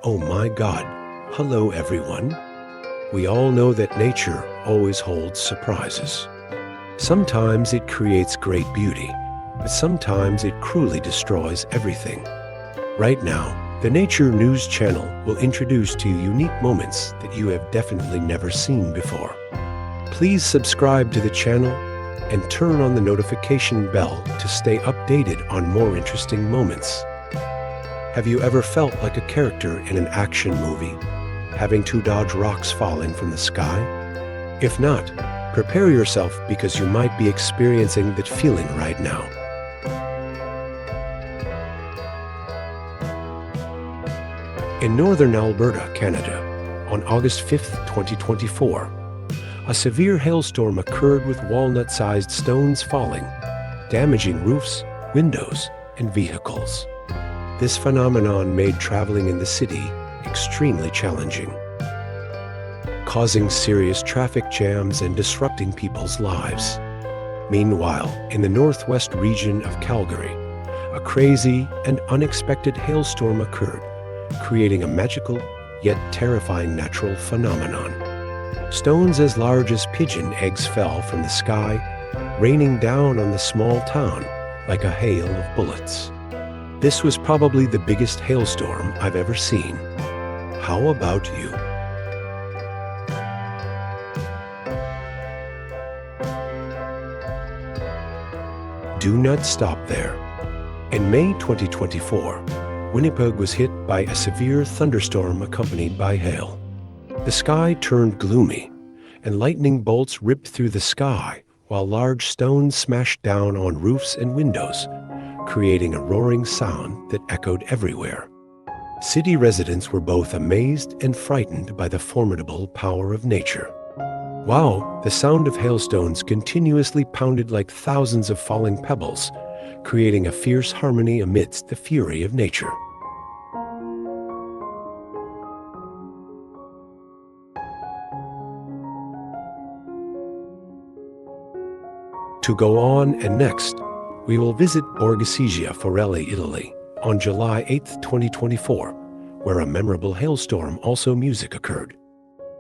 Oh my God. Hello everyone. We all know that nature always holds surprises. Sometimes it creates great beauty, but sometimes it cruelly destroys everything. Right now, the Nature News Channel will introduce to you unique moments that you have definitely never seen before. Please subscribe to the channel and turn on the notification bell to stay updated on more interesting moments. Have you ever felt like a character in an action movie, having to dodge rocks falling from the sky? If not, prepare yourself because you might be experiencing that feeling right now. In northern Alberta, Canada, on August 5, 2024, a severe hailstorm occurred with walnut-sized stones falling, damaging roofs, windows, and vehicles. This phenomenon made traveling in the city extremely challenging, causing serious traffic jams and disrupting people's lives. Meanwhile, in the northwest region of Calgary, a crazy and unexpected hailstorm occurred, creating a magical yet terrifying natural phenomenon. Stones as large as pigeon eggs fell from the sky, raining down on the small town like a hail of bullets. This was probably the biggest hailstorm I've ever seen. How about you? Do not stop there. In May 2024, Winnipeg was hit by a severe thunderstorm accompanied by hail. The sky turned gloomy, and lightning bolts ripped through the sky while large stones smashed down on roofs and windows, creating a roaring sound that echoed everywhere. City residents were both amazed and frightened by the formidable power of nature. Wow, the sound of hailstones continuously pounded like thousands of falling pebbles, creating a fierce harmony amidst the fury of nature. To go on, and next, we will visit Borghesia, Forelli, Italy, on July 8, 2024, where a memorable hailstorm music occurred.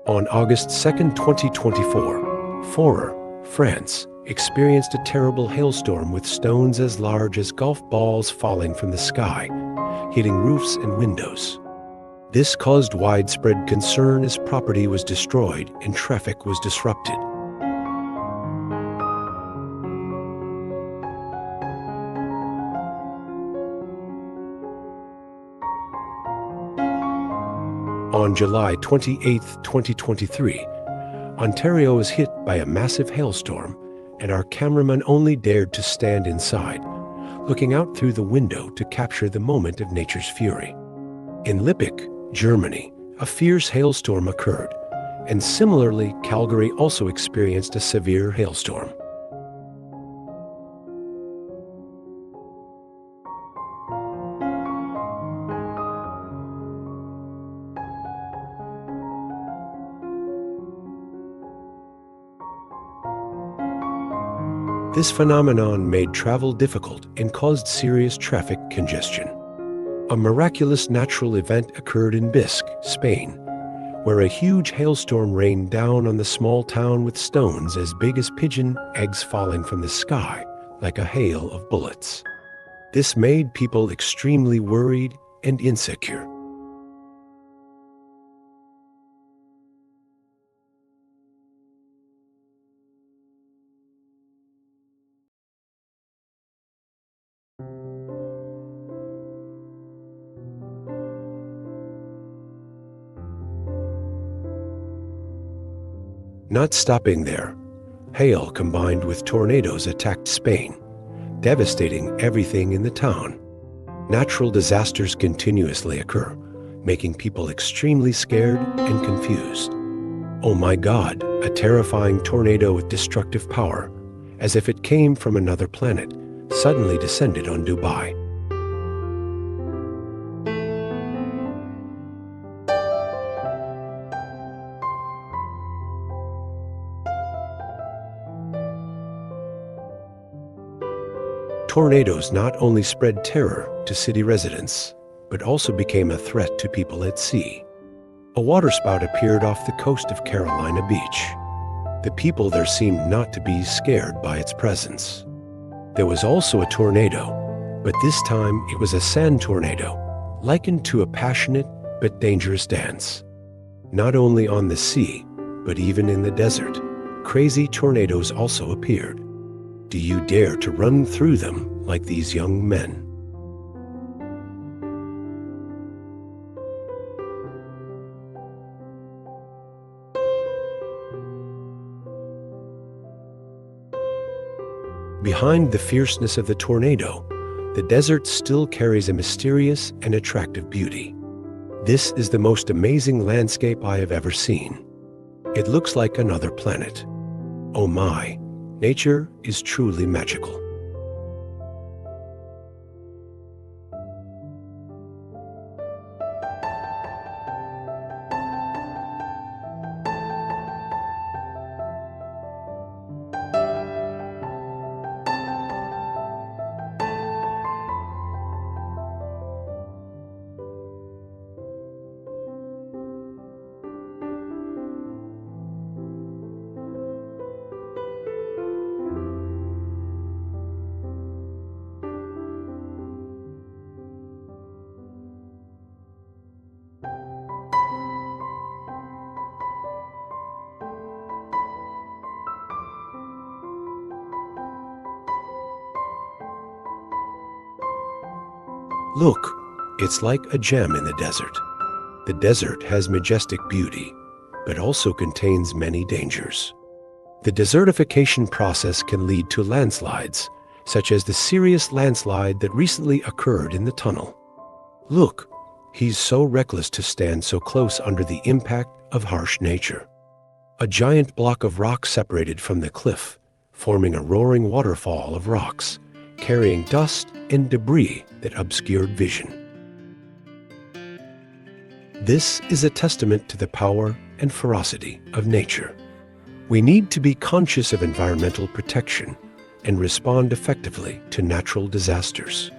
On August 2, 2024, Forer, France, experienced a terrible hailstorm with stones as large as golf balls falling from the sky, hitting roofs and windows. This caused widespread concern as property was destroyed and traffic was disrupted. On July 28, 2023, Ontario was hit by a massive hailstorm, and our cameraman only dared to stand inside, looking out through the window to capture the moment of nature's fury. In Lippic, Germany, a fierce hailstorm occurred, and similarly, Calgary also experienced a severe hailstorm. This phenomenon made travel difficult and caused serious traffic congestion. A miraculous natural event occurred in Bisque, Spain, where a huge hailstorm rained down on the small town with stones as big as pigeon eggs falling from the sky like a hail of bullets. This made people extremely worried and insecure. Not stopping there, hail combined with tornadoes attacked Spain, devastating everything in the town. Natural disasters continuously occur, making people extremely scared and confused. Oh my God, a terrifying tornado with destructive power, as if it came from another planet, suddenly descended on Dubai. Tornadoes not only spread terror to city residents, but also became a threat to people at sea. A waterspout appeared off the coast of Carolina Beach. The people there seemed not to be scared by its presence. There was also a tornado, but this time it was a sand tornado, likened to a passionate but dangerous dance. Not only on the sea, but even in the desert, crazy tornadoes also appeared. Do you dare to run through them like these young men? Behind the fierceness of the tornado, the desert still carries a mysterious and attractive beauty. This is the most amazing landscape I have ever seen. It looks like another planet. Oh my, nature is truly magical. Look, it's like a gem in the desert. The desert has majestic beauty, but also contains many dangers. The desertification process can lead to landslides, such as the serious landslide that recently occurred in the tunnel. Look, he's so reckless to stand so close under the impact of harsh nature. A giant block of rock separated from the cliff, forming a roaring waterfall of rocks, carrying dust and debris that obscured vision. This is a testament to the power and ferocity of nature. We need to be conscious of environmental protection and respond effectively to natural disasters.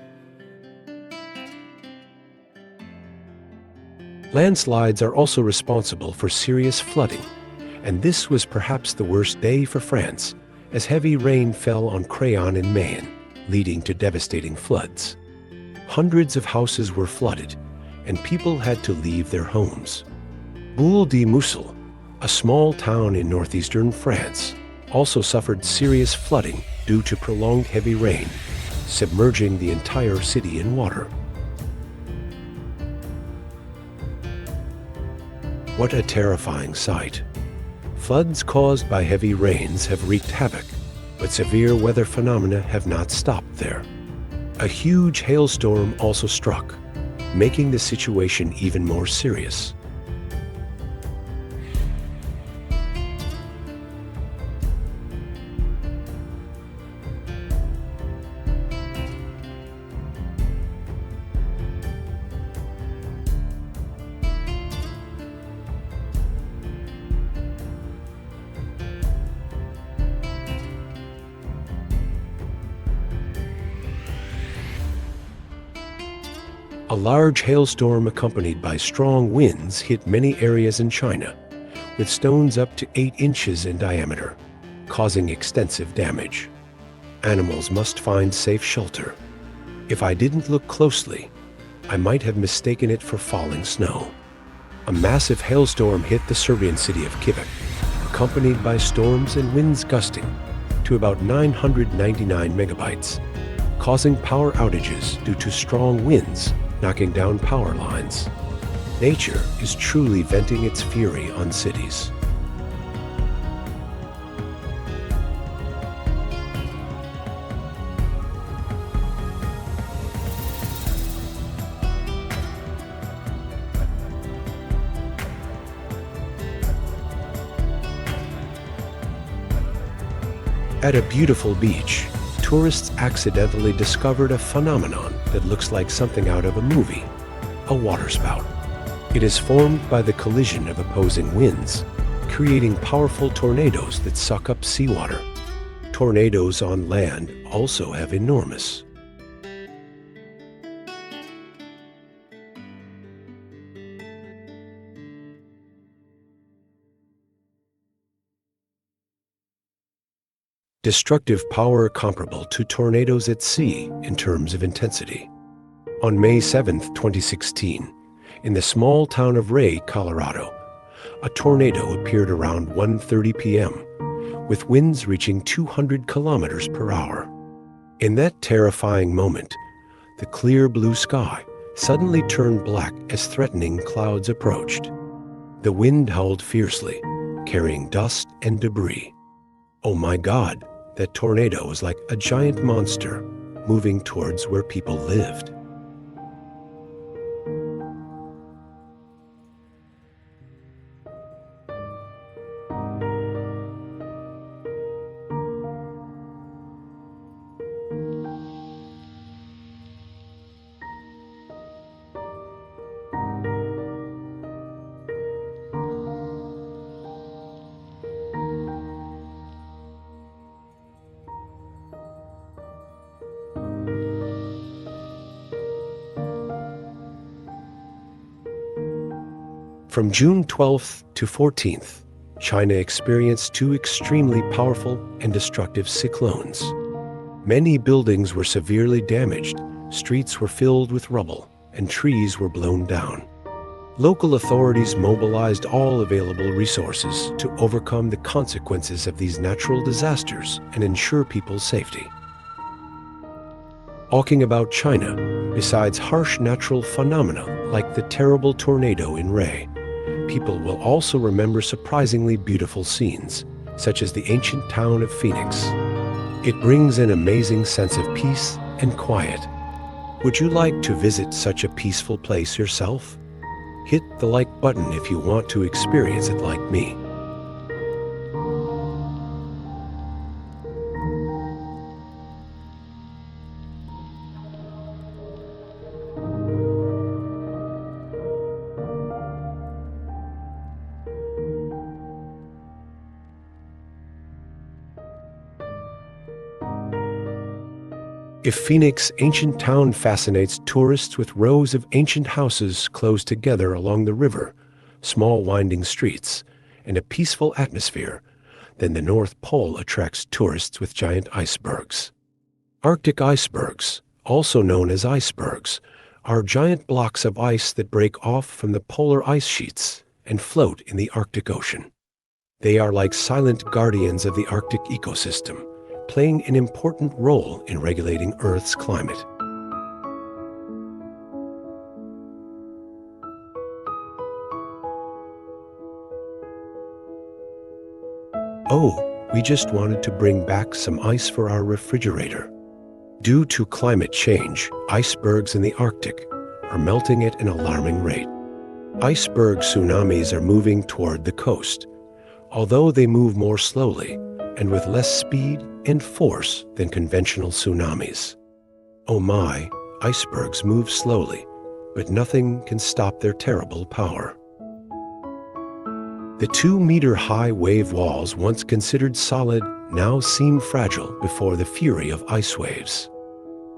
Landslides are also responsible for serious flooding, and this was perhaps the worst day for France, as heavy rain fell on Crayon and Maine, leading to devastating floods. Hundreds of houses were flooded, and people had to leave their homes. Boule-de-Moussel, a small town in northeastern France, also suffered serious flooding due to prolonged heavy rain, submerging the entire city in water. What a terrifying sight. Floods caused by heavy rains have wreaked havoc, but severe weather phenomena have not stopped there. A huge hailstorm also struck, making the situation even more serious. A large hailstorm accompanied by strong winds hit many areas in China, with stones up to 8 inches in diameter, causing extensive damage. Animals must find safe shelter. If I didn't look closely, I might have mistaken it for falling snow. A massive hailstorm hit the Serbian city of Kivik, accompanied by storms and winds gusting to about 999 megabytes, causing power outages due to strong winds knocking down power lines. Nature is truly venting its fury on cities. At a beautiful beach, tourists accidentally discovered a phenomenon that looks like something out of a movie, a waterspout. It is formed by the collision of opposing winds, creating powerful tornadoes that suck up seawater. Tornadoes on land also have enormous Destructive power comparable to tornadoes at sea in terms of intensity. On May 7, 2016, in the small town of Ray, Colorado, a tornado appeared around 1:30 p.m., with winds reaching 200 kilometers per hour. In that terrifying moment, the clear blue sky suddenly turned black as threatening clouds approached. The wind howled fiercely, carrying dust and debris. Oh my God, that tornado was like a giant monster moving towards where people lived. From June 12th to 14th, China experienced two extremely powerful and destructive cyclones. Many buildings were severely damaged, streets were filled with rubble, and trees were blown down. Local authorities mobilized all available resources to overcome the consequences of these natural disasters and ensure people's safety. Talking about China, besides harsh natural phenomena like the terrible tornado in Ray, people will also remember surprisingly beautiful scenes, such as the ancient town of Phoenix. It brings an amazing sense of peace and quiet. Would you like to visit such a peaceful place yourself? Hit the like button if you want to experience it like me. If Phoenix ancient town fascinates tourists with rows of ancient houses close together along the river, small winding streets, and a peaceful atmosphere, then the North Pole attracts tourists with giant icebergs. Arctic icebergs, also known as icebergs, are giant blocks of ice that break off from the polar ice sheets and float in the Arctic Ocean. They are like silent guardians of the Arctic ecosystem, playing an important role in regulating Earth's climate. Oh, we just wanted to bring back some ice for our refrigerator. Due to climate change, icebergs in the Arctic are melting at an alarming rate. Iceberg tsunamis are moving toward the coast, although they move more slowly and with less speed and force than conventional tsunamis. Oh my, icebergs move slowly, but nothing can stop their terrible power. The 2-meter-high wave walls, once considered solid, now seem fragile before the fury of ice waves.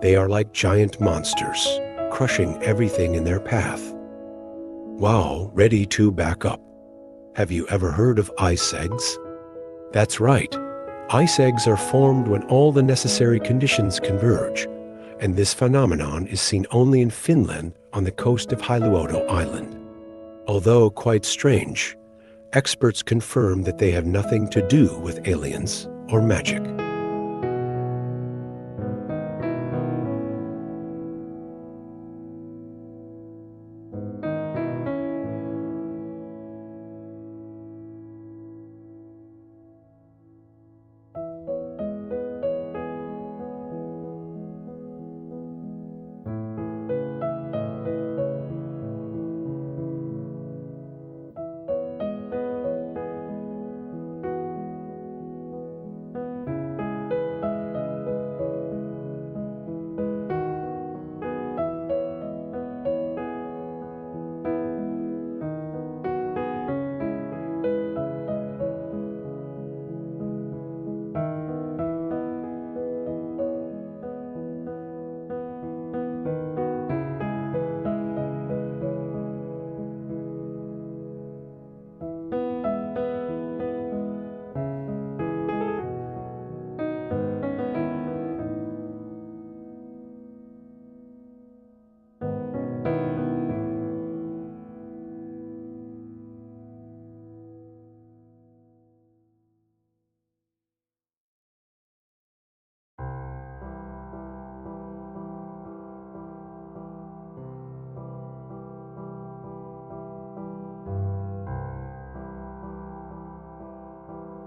They are like giant monsters, crushing everything in their path. Wow, ready to back up. Have you ever heard of ice eggs? That's right. Ice eggs are formed when all the necessary conditions converge, and this phenomenon is seen only in Finland on the coast of Hailuoto Island. Although quite strange, experts confirm that they have nothing to do with aliens or magic.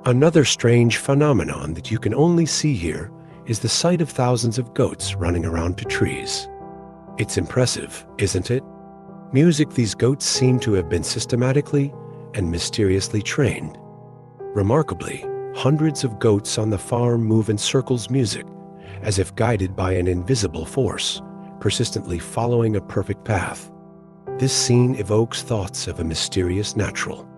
Another strange phenomenon that you can only see here is the sight of thousands of goats running around to trees. It's impressive, isn't it? Music these goats seem to have been systematically and mysteriously trained. Remarkably, hundreds of goats on the farm move in circles music, as if guided by an invisible force, persistently following a perfect path. This scene evokes thoughts of a mysterious natural.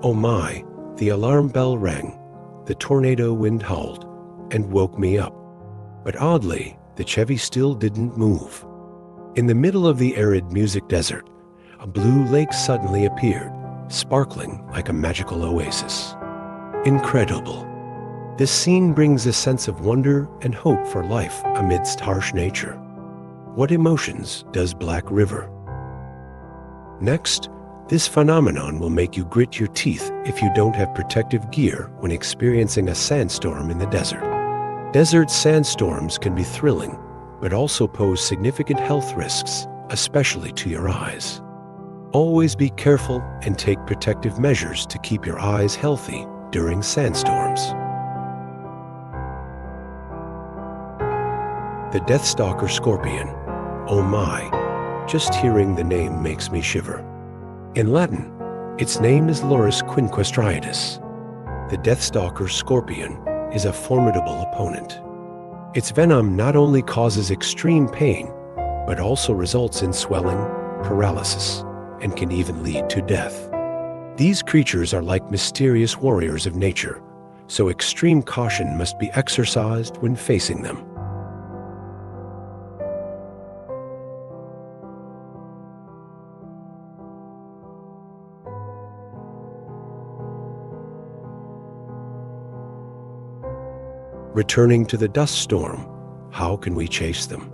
Oh my, the alarm bell rang, the tornado wind howled, and woke me up. But oddly, the Chevy still didn't move. In the middle of the arid music desert, a blue lake suddenly appeared, sparkling like a magical oasis. Incredible. This scene brings a sense of wonder and hope for life amidst harsh nature. What emotions does Black River? Next, this phenomenon will make you grit your teeth if you don't have protective gear when experiencing a sandstorm in the desert. Desert sandstorms can be thrilling, but also pose significant health risks, especially to your eyes. Always be careful and take protective measures to keep your eyes healthy during sandstorms. The Deathstalker scorpion. Oh my, just hearing the name makes me shiver. In Latin, its name is Loris quinquestriatus. The Deathstalker scorpion is a formidable opponent. Its venom not only causes extreme pain, but also results in swelling, paralysis, and can even lead to death. These creatures are like mysterious warriors of nature, so extreme caution must be exercised when facing them. Returning to the dust storm, how can we chase them?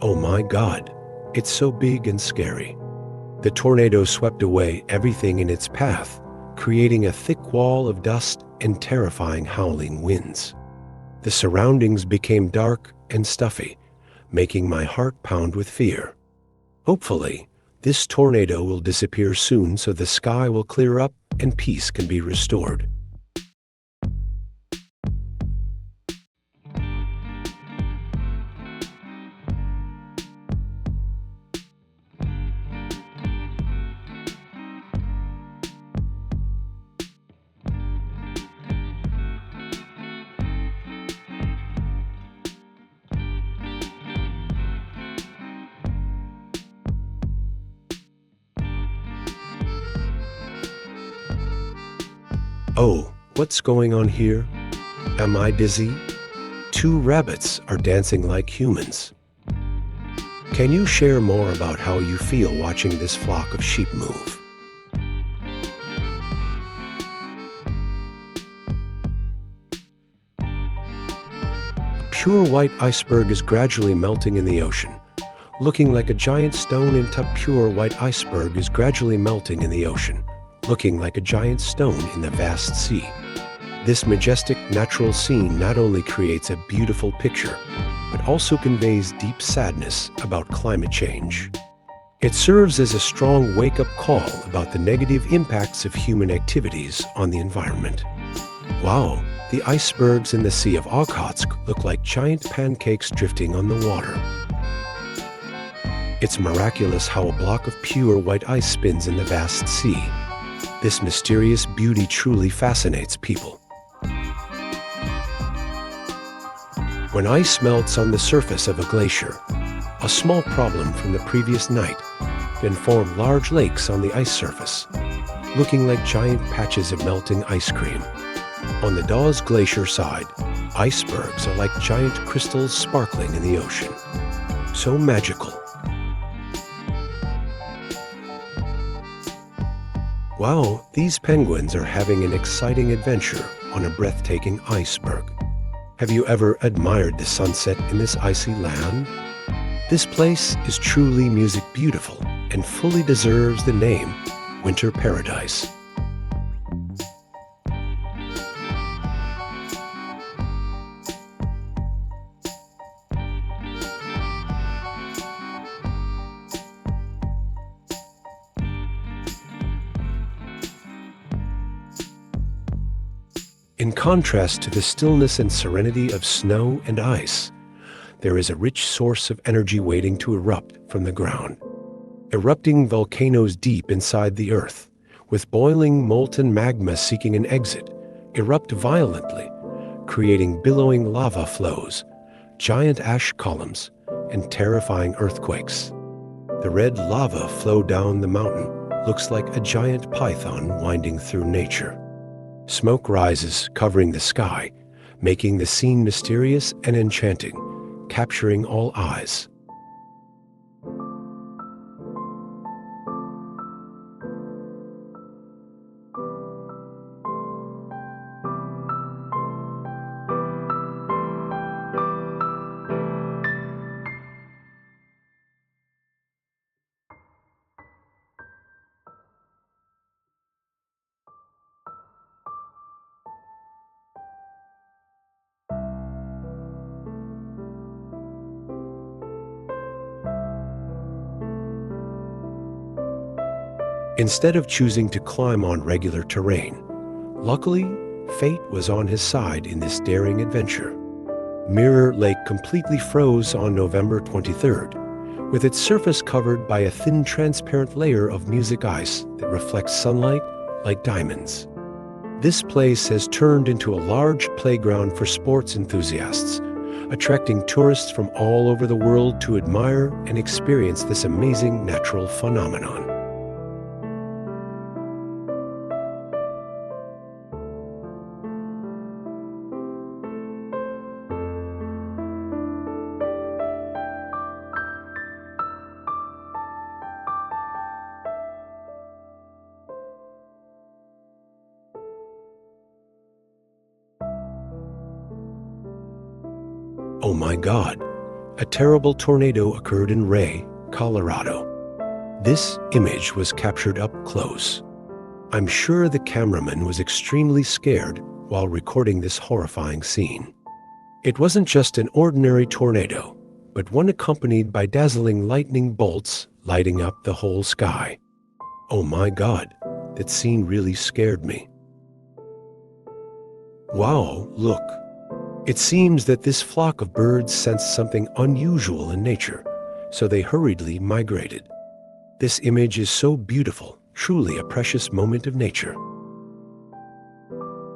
Oh my God, it's so big and scary. The tornado swept away everything in its path, creating a thick wall of dust and terrifying howling winds. The surroundings became dark and stuffy, making my heart pound with fear. Hopefully, this tornado will disappear soon so the sky will clear up and peace can be restored. Oh, what's going on here? Am I dizzy? Two rabbits are dancing like humans. Can you share more about how you feel watching this flock of sheep move? A pure white iceberg is gradually melting in the ocean, looking like a giant stone. Pure white iceberg is gradually melting in the ocean, looking like a giant stone in the vast sea. This majestic natural scene not only creates a beautiful picture, but also conveys deep sadness about climate change. It serves as a strong wake-up call about the negative impacts of human activities on the environment. Wow, the icebergs in the Sea of Okhotsk look like giant pancakes drifting on the water. It's miraculous how a block of pure white ice spins in the vast sea. This mysterious beauty truly fascinates people. When ice melts on the surface of a glacier, a small problem from the previous night can form large lakes on the ice surface, looking like giant patches of melting ice cream. On the Dawes Glacier side, icebergs are like giant crystals sparkling in the ocean. So magical. Wow, these penguins are having an exciting adventure on a breathtaking iceberg. Have you ever admired the sunset in this icy land? This place is truly music beautiful and fully deserves the name Winter Paradise. In contrast to the stillness and serenity of snow and ice, there is a rich source of energy waiting to erupt from the ground. Erupting volcanoes deep inside the earth, with boiling molten magma seeking an exit, erupt violently, creating billowing lava flows, giant ash columns, and terrifying earthquakes. The red lava flow down the mountain looks like a giant python winding through nature. Smoke rises, covering the sky, making the scene mysterious and enchanting, capturing all eyes. Instead of choosing to climb on regular terrain, luckily, fate was on his side in this daring adventure. Mirror Lake completely froze on November 23rd, with its surface covered by a thin transparent layer of music ice that reflects sunlight like diamonds. This place has turned into a large playground for sports enthusiasts, attracting tourists from all over the world to admire and experience this amazing natural phenomenon. Oh my God, a terrible tornado occurred in Ray, Colorado. This image was captured up close. I'm sure the cameraman was extremely scared while recording this horrifying scene. It wasn't just an ordinary tornado, but one accompanied by dazzling lightning bolts lighting up the whole sky. Oh my God, that scene really scared me. Wow, look. It seems that this flock of birds sensed something unusual in nature, so they hurriedly migrated. This image is so beautiful, truly a precious moment of nature.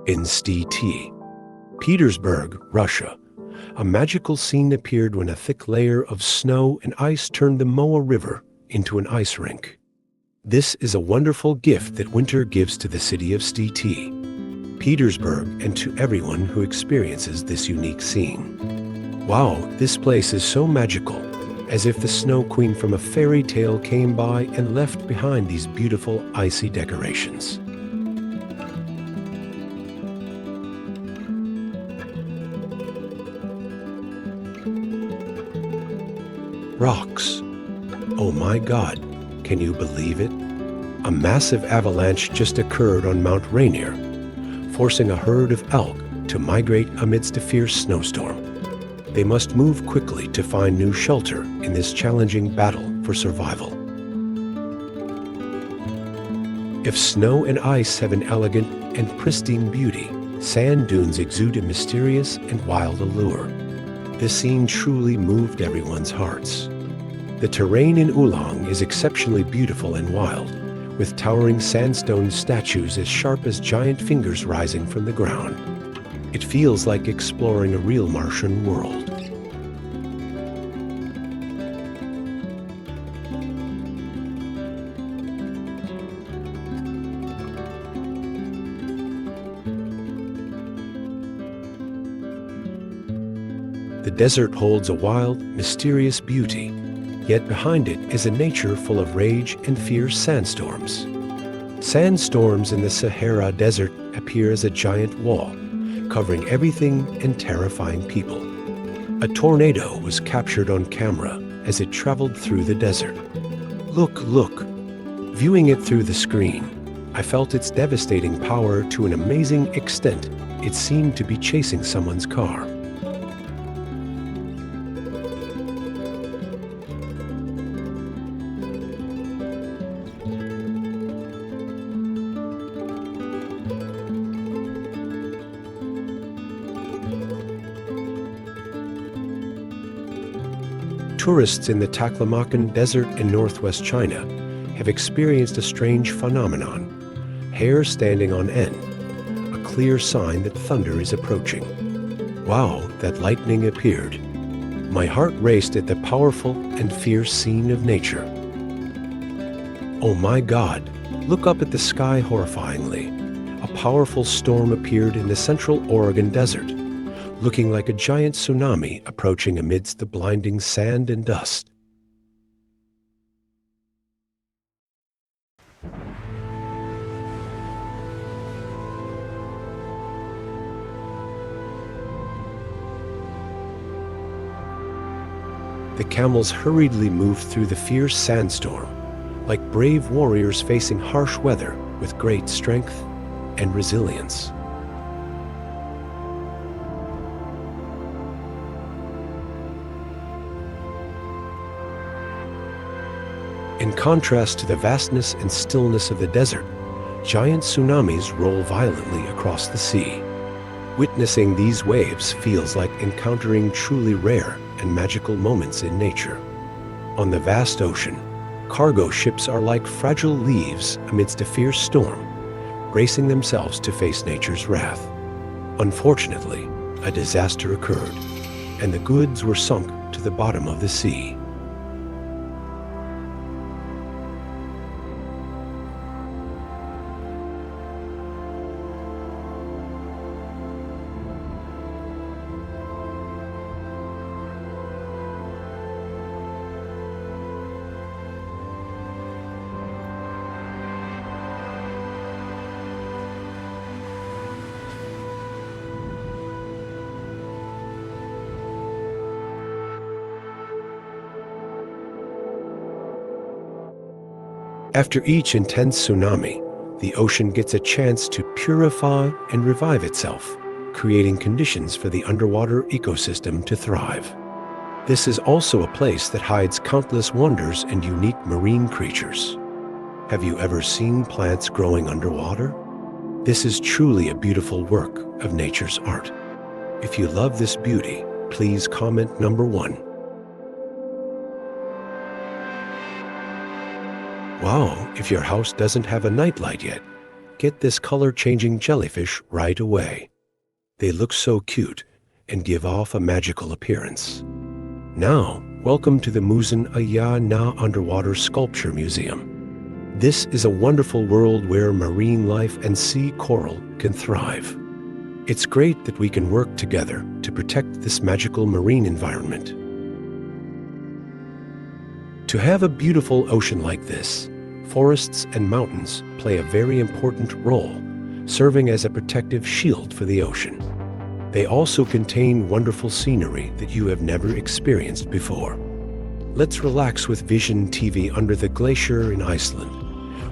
In St. Petersburg, Russia, a magical scene appeared when a thick layer of snow and ice turned the Moa River into an ice rink. This is a wonderful gift that winter gives to the city of St. Petersburg and to everyone who experiences this unique scene. Wow, this place is so magical, as if the Snow Queen from a fairy tale came by and left behind these beautiful icy decorations. Rocks. Oh my God, can you believe it? A massive avalanche just occurred on Mount Rainier, forcing a herd of elk to migrate amidst a fierce snowstorm. They must move quickly to find new shelter in this challenging battle for survival. If snow and ice have an elegant and pristine beauty, sand dunes exude a mysterious and wild allure. This scene truly moved everyone's hearts. The terrain in Oolong is exceptionally beautiful and wild, with towering sandstone statues as sharp as giant fingers rising from the ground. It feels like exploring a real Martian world. The desert holds a wild, mysterious beauty, yet behind it is a nature full of rage and fierce sandstorms. Sandstorms in the Sahara Desert appear as a giant wall, covering everything and terrifying people. A tornado was captured on camera as it traveled through the desert. Look, look! Viewing it through the screen, I felt its devastating power to an amazing extent. It seemed to be chasing someone's car. Tourists in the Taklamakan Desert in northwest China have experienced a strange phenomenon: hair standing on end, a clear sign that thunder is approaching. Wow, that lightning appeared. My heart raced at the powerful and fierce scene of nature. Oh my God, look up at the sky horrifyingly. A powerful storm appeared in the central Oregon desert, looking like a giant tsunami approaching amidst the blinding sand and dust. The camels hurriedly moved through the fierce sandstorm, like brave warriors facing harsh weather with great strength and resilience. In contrast to the vastness and stillness of the desert, giant tsunamis roll violently across the sea. Witnessing these waves feels like encountering truly rare and magical moments in nature. On the vast ocean, cargo ships are like fragile leaves amidst a fierce storm, bracing themselves to face nature's wrath. Unfortunately, a disaster occurred, and the goods were sunk to the bottom of the sea. After each intense tsunami, the ocean gets a chance to purify and revive itself, creating conditions for the underwater ecosystem to thrive. This is also a place that hides countless wonders and unique marine creatures. Have you ever seen plants growing underwater? This is truly a beautiful work of nature's art. If you love this beauty, please comment number 1. Wow, if your house doesn't have a nightlight yet, get this color-changing jellyfish right away. They look so cute and give off a magical appearance. Now, welcome to the Musen Aya Na Underwater Sculpture Museum. This is a wonderful world where marine life and sea coral can thrive. It's great that we can work together to protect this magical marine environment. To have a beautiful ocean like this, forests and mountains play a very important role, serving as a protective shield for the ocean. They also contain wonderful scenery that you have never experienced before. Let's relax with Vision TV under the glacier in Iceland,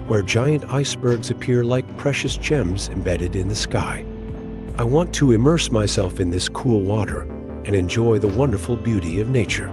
where giant icebergs appear like precious gems embedded in the sky. I want to immerse myself in this cool water and enjoy the wonderful beauty of nature.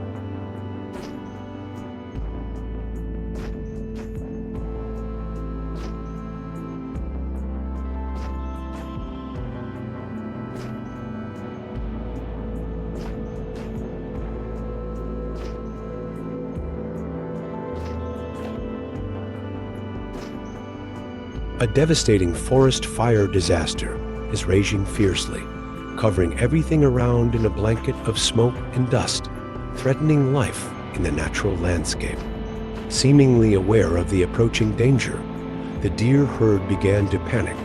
A devastating forest fire disaster is raging fiercely, covering everything around in a blanket of smoke and dust, threatening life in the natural landscape. Seemingly aware of the approaching danger, the deer herd began to panic,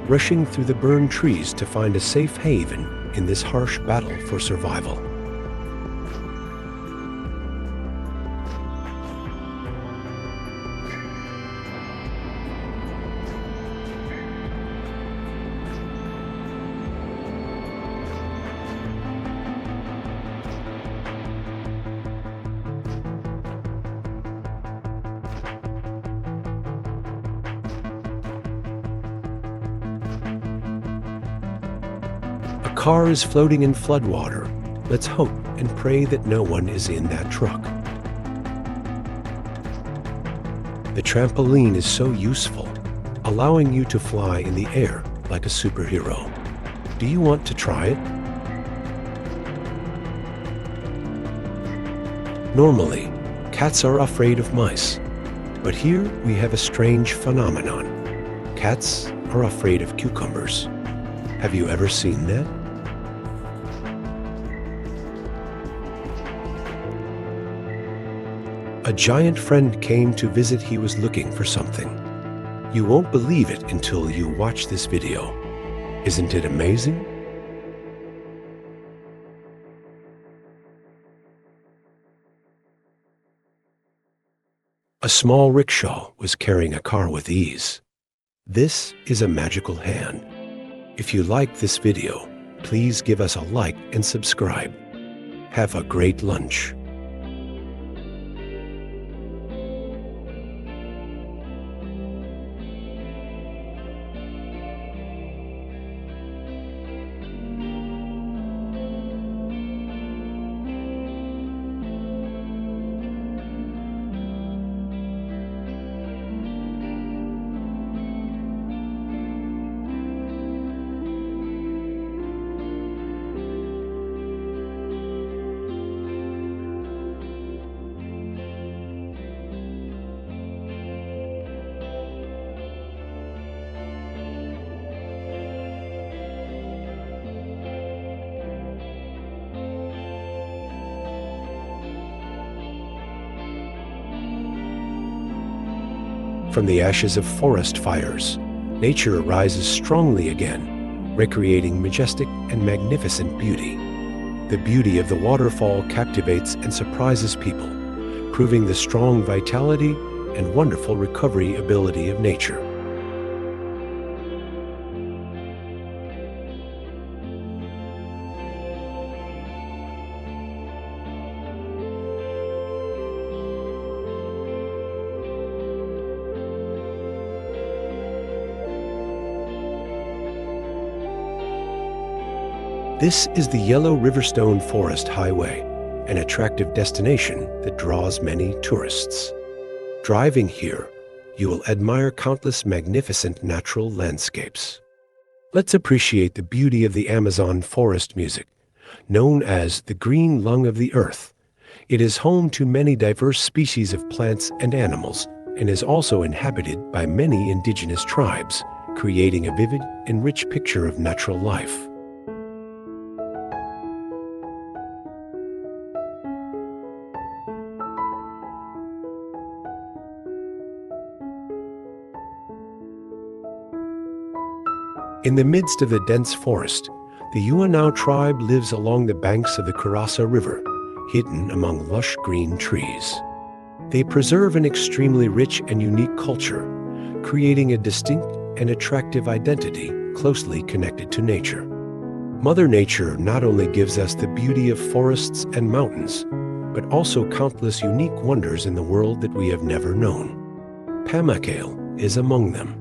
rushing through the burned trees to find a safe haven in this harsh battle for survival. car is floating in floodwater. Let's hope and pray that no one is in that truck. The trampoline is so useful, allowing you to fly in the air like a superhero. Do you want to try it? Normally, cats are afraid of mice, but here we have a strange phenomenon. Cats are afraid of cucumbers. Have you ever seen that? A giant friend came to visit. He was looking for something. You won't believe it until you watch this video. Isn't it amazing? A small rickshaw was carrying a car with ease. This is a magical hand. If you like this video, please give us a like and subscribe. Have a great lunch. From the ashes of forest fires, nature rises strongly again, recreating majestic and magnificent beauty. The beauty of the waterfall captivates and surprises people, proving the strong vitality and wonderful recovery ability of nature. This is the Yellow Riverstone Forest Highway, an attractive destination that draws many tourists. Driving here, you will admire countless magnificent natural landscapes. Let's appreciate the beauty of the Amazon forest music, known as the green lung of the earth. It is home to many diverse species of plants and animals, and is also inhabited by many indigenous tribes, creating a vivid and rich picture of natural life. In the midst of the dense forest, the Yuanao tribe lives along the banks of the Karasa River, hidden among lush green trees. They preserve an extremely rich and unique culture, creating a distinct and attractive identity closely connected to nature. Mother Nature not only gives us the beauty of forests and mountains, but also countless unique wonders in the world that we have never known. Pamakale is among them.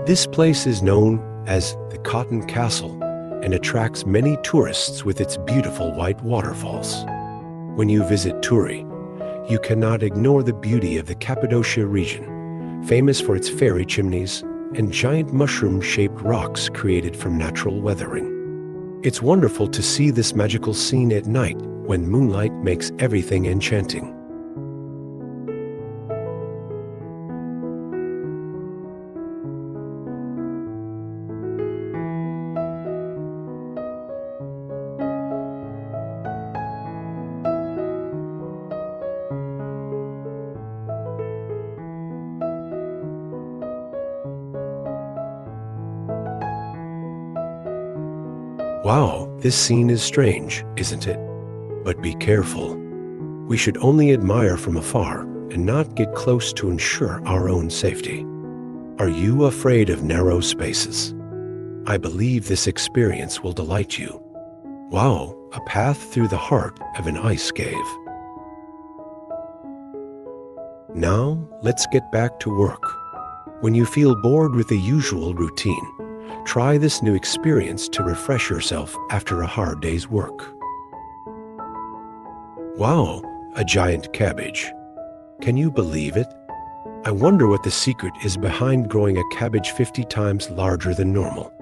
This place is known as the Cotton Castle and attracts many tourists with its beautiful white waterfalls. When you visit Turi, you cannot ignore the beauty of the Cappadocia region, famous for its fairy chimneys and giant mushroom-shaped rocks created from natural weathering. It's wonderful to see this magical scene at night when moonlight makes everything enchanting. Wow, this scene is strange, isn't it? But be careful. We should only admire from afar and not get close to ensure our own safety. Are you afraid of narrow spaces? I believe this experience will delight you. Wow, a path through the heart of an ice cave. Now, let's get back to work. When you feel bored with the usual routine, try this new experience to refresh yourself after a hard day's work. Wow, a giant cabbage. Can you believe it? I wonder what the secret is behind growing a cabbage 50 times larger than normal.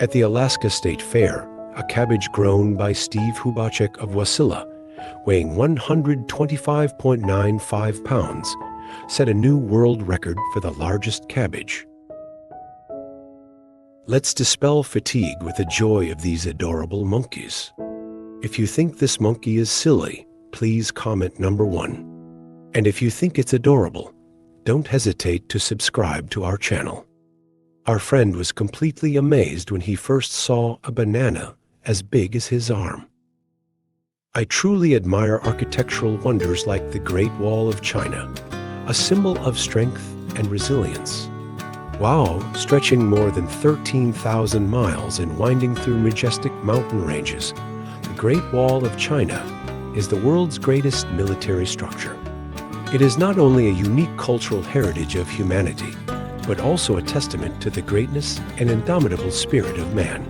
At the Alaska State Fair, a cabbage grown by Steve Hubacek of Wasilla, weighing 125.95 pounds, set a new world record for the largest cabbage. Let's dispel fatigue with the joy of these adorable monkeys. If you think this monkey is silly, please comment number 1. And if you think it's adorable, don't hesitate to subscribe to our channel. Our friend was completely amazed when he first saw a banana as big as his arm. I truly admire architectural wonders like the Great Wall of China, a symbol of strength and resilience. Wow, stretching more than 13,000 miles and winding through majestic mountain ranges, the Great Wall of China is the world's greatest military structure. It is not only a unique cultural heritage of humanity, but also a testament to the greatness and indomitable spirit of man.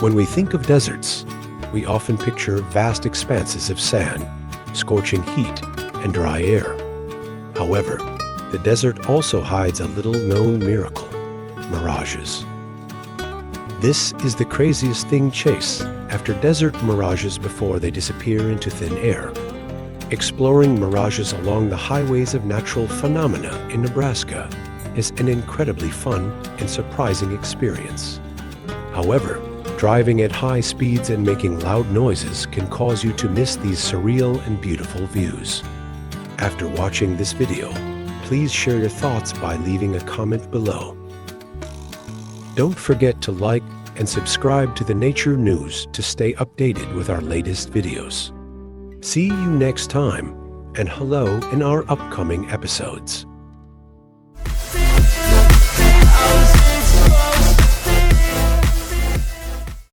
When we think of deserts, we often picture vast expanses of sand, scorching heat, and dry air. However, the desert also hides a little-known miracle: mirages. This is the craziest thing chase after desert mirages before they disappear into thin air. Exploring mirages along the highways of natural phenomena in Nebraska is an incredibly fun and surprising experience. However, driving at high speeds and making loud noises can cause you to miss these surreal and beautiful views. After watching this video, please share your thoughts by leaving a comment below. Don't forget to like and subscribe to the Nature News to stay updated with our latest videos. See you next time, and hello in our upcoming episodes.